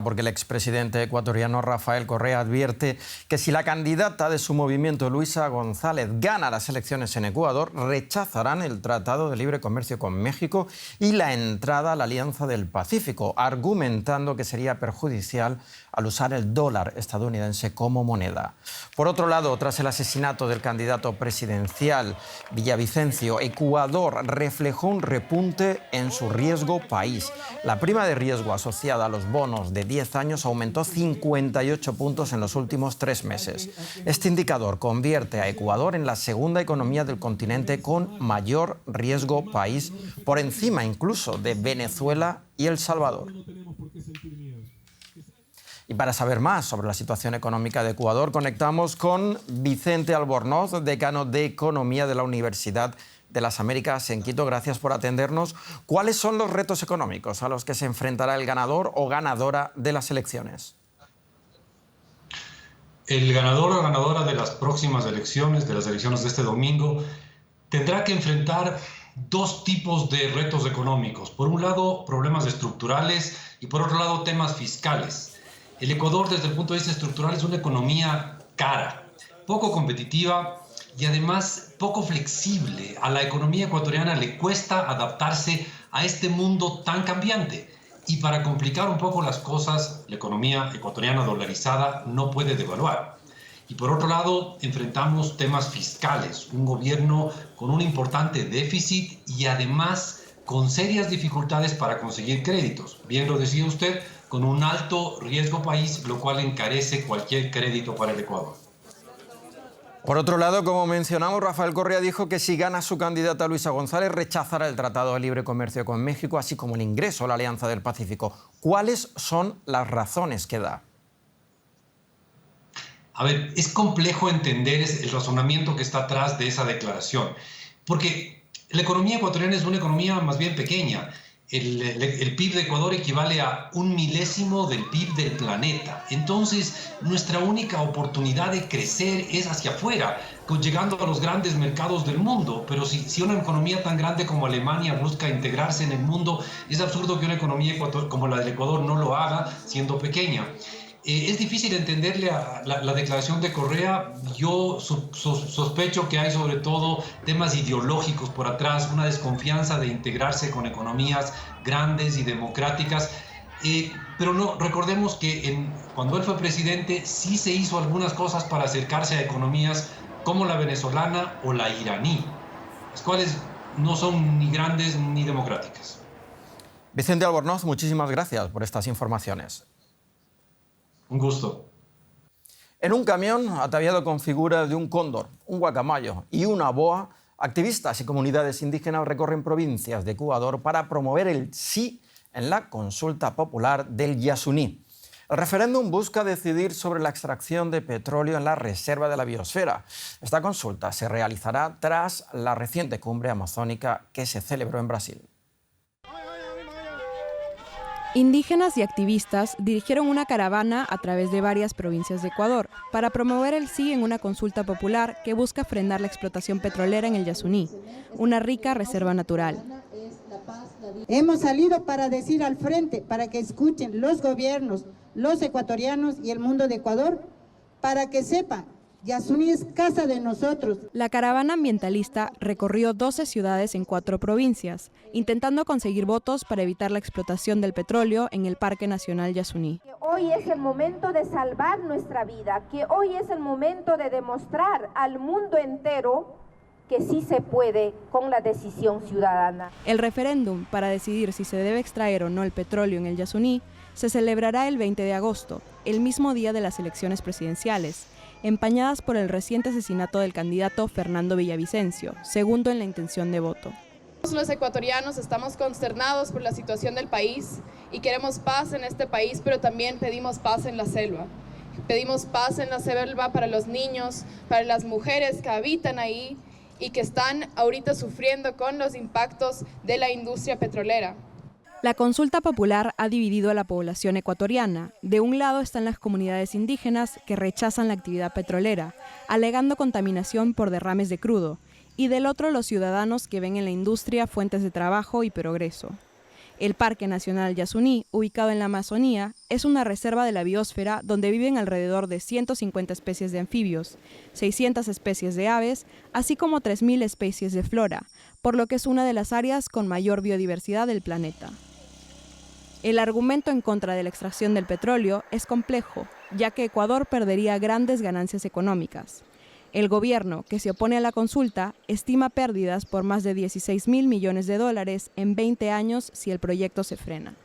Porque el expresidente ecuatoriano Rafael Correa advierte que si la candidata de su movimiento, Luisa González, gana las elecciones en Ecuador, rechazarán el Tratado de Libre Comercio con México y la entrada a la Alianza del Pacífico, argumentando que sería perjudicial al usar el dólar estadounidense como moneda. Por otro lado, tras el asesinato del candidato presidencial Villavicencio, Ecuador reflejó un repunte en su riesgo país. La prima de riesgo asociada a los bonos de 10 años aumentó 58 puntos en los últimos 3 meses. Este indicador convierte a Ecuador en la segunda economía del continente con mayor riesgo país, por encima incluso de Venezuela y El Salvador. Y para saber más sobre la situación económica de Ecuador, conectamos con Vicente Albornoz, decano de Economía de la Universidad de las Américas en Quito. Gracias por atendernos. ¿Cuáles son los retos económicos a los que se enfrentará el ganador o ganadora de las elecciones? El ganador o ganadora de las próximas elecciones, de las elecciones de este domingo, tendrá que enfrentar dos tipos de retos económicos. Por un lado, problemas estructurales y por otro lado, temas fiscales. El Ecuador, desde el punto de vista estructural, es una economía cara, poco competitiva y además poco flexible. A la economía ecuatoriana le cuesta adaptarse a este mundo tan cambiante. Y para complicar un poco las cosas, la economía ecuatoriana dolarizada no puede devaluar. Y por otro lado, enfrentamos temas fiscales, un gobierno con un importante déficit y además con serias dificultades para conseguir créditos. Bien lo decía usted, con un alto riesgo país, lo cual encarece cualquier crédito para el Ecuador. Por otro lado, como mencionamos, Rafael Correa dijo que si gana su candidata Luisa González, rechazará el Tratado de Libre Comercio con México, así como el ingreso a la Alianza del Pacífico. ¿Cuáles son las razones que da? A ver, es complejo entender el razonamiento que está atrás de esa declaración, porque la economía ecuatoriana es una economía más bien pequeña. El PIB de Ecuador equivale a 1/1000 del PIB del planeta. Entonces, nuestra única oportunidad de crecer es hacia afuera, llegando a los grandes mercados del mundo. Pero si una economía tan grande como Alemania busca integrarse en el mundo, es absurdo que una economía como la del Ecuador no lo haga siendo pequeña. Es difícil entenderle a la declaración de Correa. Yo sospecho que hay sobre todo temas ideológicos por atrás, una desconfianza de integrarse con economías grandes y democráticas. Pero no, recordemos que cuando él fue presidente sí se hizo algunas cosas para acercarse a economías como la venezolana o la iraní, las cuales no son ni grandes ni democráticas. Vicente Albornoz, muchísimas gracias por estas informaciones. Un gusto. En un camión ataviado con figuras de un cóndor, un guacamayo y una boa, activistas y comunidades indígenas recorren provincias de Ecuador para promover el sí en la consulta popular del Yasuní. El referéndum busca decidir sobre la extracción de petróleo en la reserva de la biosfera. Esta consulta se realizará tras la reciente cumbre amazónica que se celebró en Brasil. Indígenas y activistas dirigieron una caravana a través de varias provincias de Ecuador para promover el sí en una consulta popular que busca frenar la explotación petrolera en el Yasuní, una rica reserva natural. Hemos salido para decir al frente, para que escuchen los gobiernos, los ecuatorianos y el mundo de Ecuador, para que sepan, Yasuní es casa de nosotros. La caravana ambientalista recorrió 12 ciudades en 4 provincias, intentando conseguir votos para evitar la explotación del petróleo en el Parque Nacional Yasuní. Hoy es el momento de salvar nuestra vida, que hoy es el momento de demostrar al mundo entero que sí se puede con la decisión ciudadana. El referéndum para decidir si se debe extraer o no el petróleo en el Yasuní se celebrará el 20 de agosto, el mismo día de las elecciones presidenciales, empañadas por el reciente asesinato del candidato Fernando Villavicencio, segundo en la intención de voto. Los ecuatorianos estamos consternados por la situación del país y queremos paz en este país, pero también pedimos paz en la selva. Pedimos paz en la selva para los niños, para las mujeres que habitan ahí y que están ahorita sufriendo con los impactos de la industria petrolera. La consulta popular ha dividido a la población ecuatoriana. De un lado están las comunidades indígenas que rechazan la actividad petrolera, alegando contaminación por derrames de crudo, y del otro los ciudadanos que ven en la industria fuentes de trabajo y progreso. El Parque Nacional Yasuní, ubicado en la Amazonía, es una reserva de la biosfera donde viven alrededor de 150 especies de anfibios, 600 especies de aves, así como 3.000 especies de flora, por lo que es una de las áreas con mayor biodiversidad del planeta. El argumento en contra de la extracción del petróleo es complejo, ya que Ecuador perdería grandes ganancias económicas. El gobierno, que se opone a la consulta, estima pérdidas por más de $16.000 millones en 20 años si el proyecto se frena.